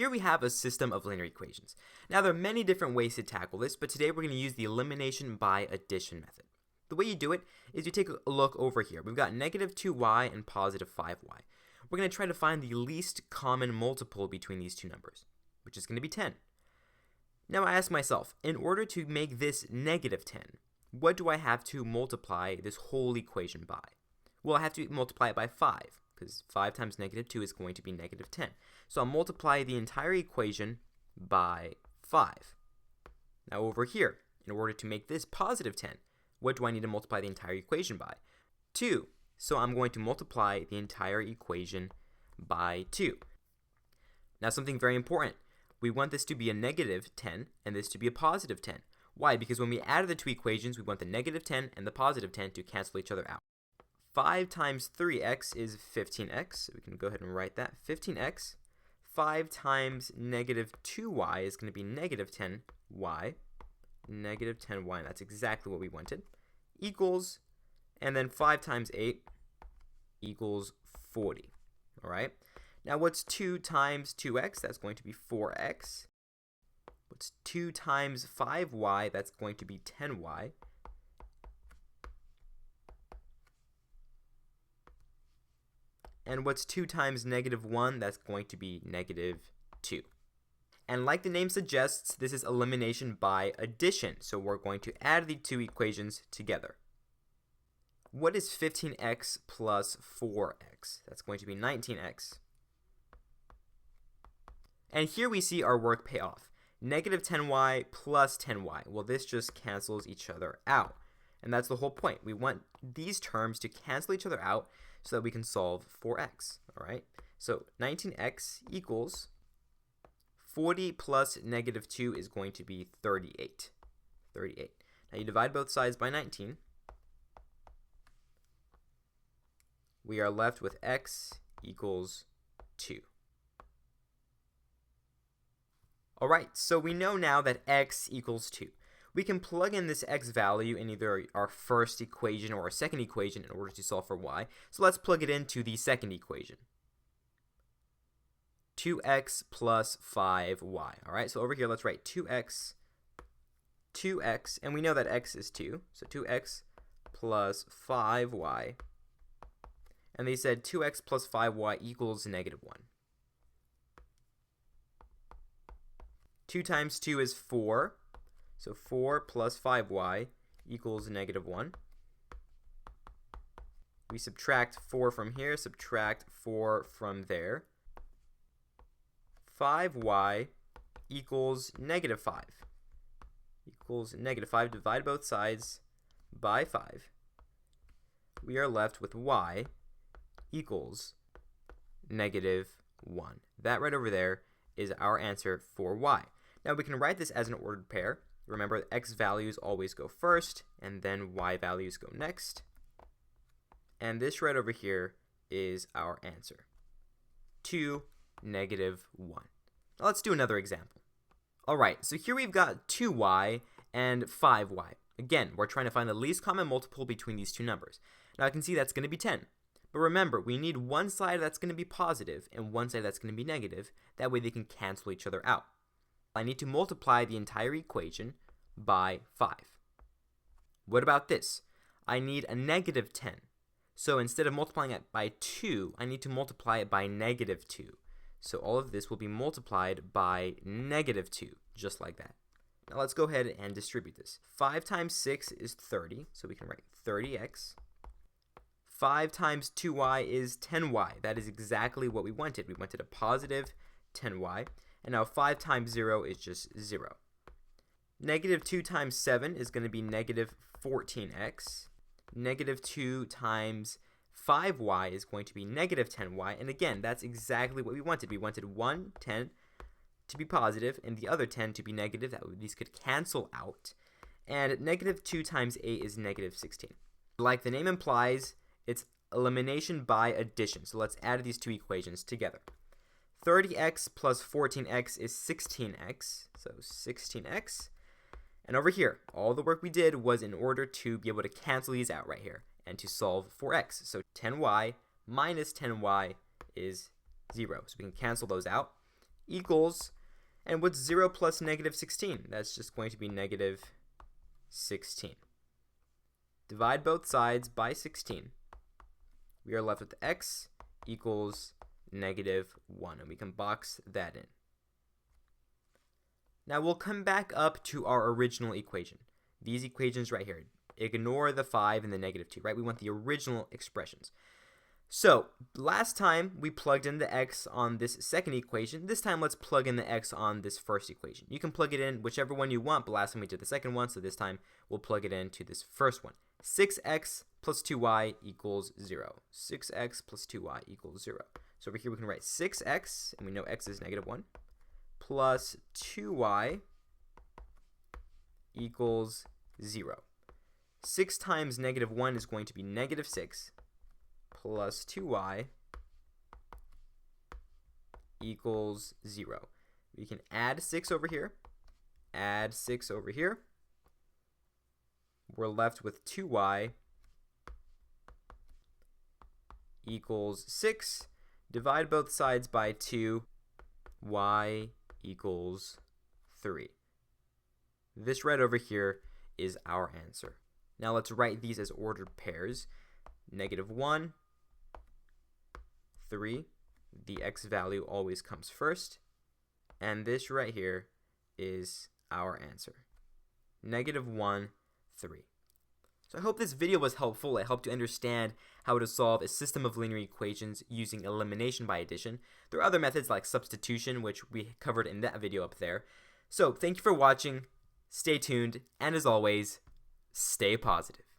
here we have a system of linear equations. Now there are many different ways to tackle this, but today we're going to use the elimination by addition method. The way you do it is you take a look over here. We've got negative 2y and positive 5y. We're going to try to find the least common multiple between these two numbers, which is going to be 10. Now I ask myself, in order to make this negative 10, what do I have to multiply this whole equation by? Well, I have to multiply it by 5, because 5 times negative 2 is going to be negative 10. So I'll multiply the entire equation by 5. Now over here, in order to make this positive 10, what do I need to multiply the entire equation by? 2. So I'm going to multiply the entire equation by 2. Now something very important. We want this to be a negative 10 and this to be a positive 10. Why? Because when we add the two equations, we want the negative 10 and the positive 10 to cancel each other out. 5 times 3x is 15x. So we can go ahead and write that. 15x. 5 times negative 2y is going to be negative 10y. Negative 10y, and that's exactly what we wanted, equals, and then 5 times 8 equals 40. All right. Now what's 2 times 2x? That's going to be 4x. What's 2 times 5y? That's going to be 10y. And what's 2 times negative 1? That's going to be negative 2. And like the name suggests, this is elimination by addition. So we're going to add the two equations together. What is 15x plus 4x? That's going to be 19x. And here we see our work pay off. Negative 10y plus 10y. Well, this just cancels each other out. And that's the whole point. We want these terms to cancel each other out so that we can solve for x. All right. So 19x equals 40 plus negative 2 is going to be 38. 38. Now you divide both sides by 19. We are left with x equals 2. Alright, so we know now that x equals 2. We can plug in this x value in either our first equation or our second equation in order to solve for y. So let's plug it into the second equation. 2x plus 5y. All right, so over here, let's write 2x, and we know that x is 2. So 2x plus 5y. And they said 2x plus 5y equals negative 1. 2 times 2 is 4. So 4 plus 5y equals negative 1. We subtract 4 from here, subtract 4 from there. 5y equals negative 5. Equals negative 5. Divide both sides by 5. We are left with y equals negative 1. That right over there is our answer for y. Now we can write this as an ordered pair. Remember, x values always go first, and then y values go next. And this right over here is our answer. 2, negative 1. Now let's do another example. Alright, so here we've got 2y and 5y. Again, we're trying to find the least common multiple between these two numbers. Now I can see that's going to be 10. But remember, we need one side that's going to be positive and one side that's going to be negative. That way they can cancel each other out. I need to multiply the entire equation by 5. What about this? I need a negative 10. So instead of multiplying it by 2, I need to multiply it by negative 2. So all of this will be multiplied by negative 2, just like that. Now let's go ahead and distribute this. 5 times 6 is 30, so we can write 30x. 5 times 2y is 10y. That is exactly what we wanted. We wanted a positive 10y. And now 5 times 0 is just 0. Negative 2 times 7 is going to be negative 14x. Negative 2 times 5y is going to be negative 10y. And again, that's exactly what we wanted. We wanted one 10 to be positive and the other 10 to be negative. That way these could cancel out. And negative 2 times 8 is negative 16. Like the name implies, it's elimination by addition. So let's add these two equations together. 30x plus 14x is 16x. So 16x. And over here, all the work we did was in order to be able to cancel these out right here and to solve for x. So 10y minus 10y is 0. So we can cancel those out. equals, and what's 0 plus negative 16? That's just going to be negative 16. Divide both sides by 16. We are left with x equals negative 1, and we can box that in. Now we'll come back up to our original equation. These equations right here. Ignore the 5 and the negative 2, right? We want the original expressions. So last time we plugged in the x on this second equation. This time let's plug in the x on this first equation. You can plug it in whichever one you want, but last time we did the second one, so this time we'll plug it into this first one. 6x plus 2y equals 0. 6x plus 2y equals 0. So over here we can write 6x, and we know x is negative 1, plus 2y equals 0. 6 times negative 1 is going to be negative 6, plus 2y equals 0. We can add 6 over here, add 6 over here. We're left with 2y equals 6. Divide both sides by 2, y equals 3. This right over here is our answer. Now let's write these as ordered pairs. Negative 1, 3. The x value always comes first. And this right here is our answer. Negative 1, 3. So I hope this video was helpful. It helped you understand how to solve a system of linear equations using elimination by addition. There are other methods like substitution, which we covered in that video up there. So thank you for watching. Stay tuned, and as always, stay positive.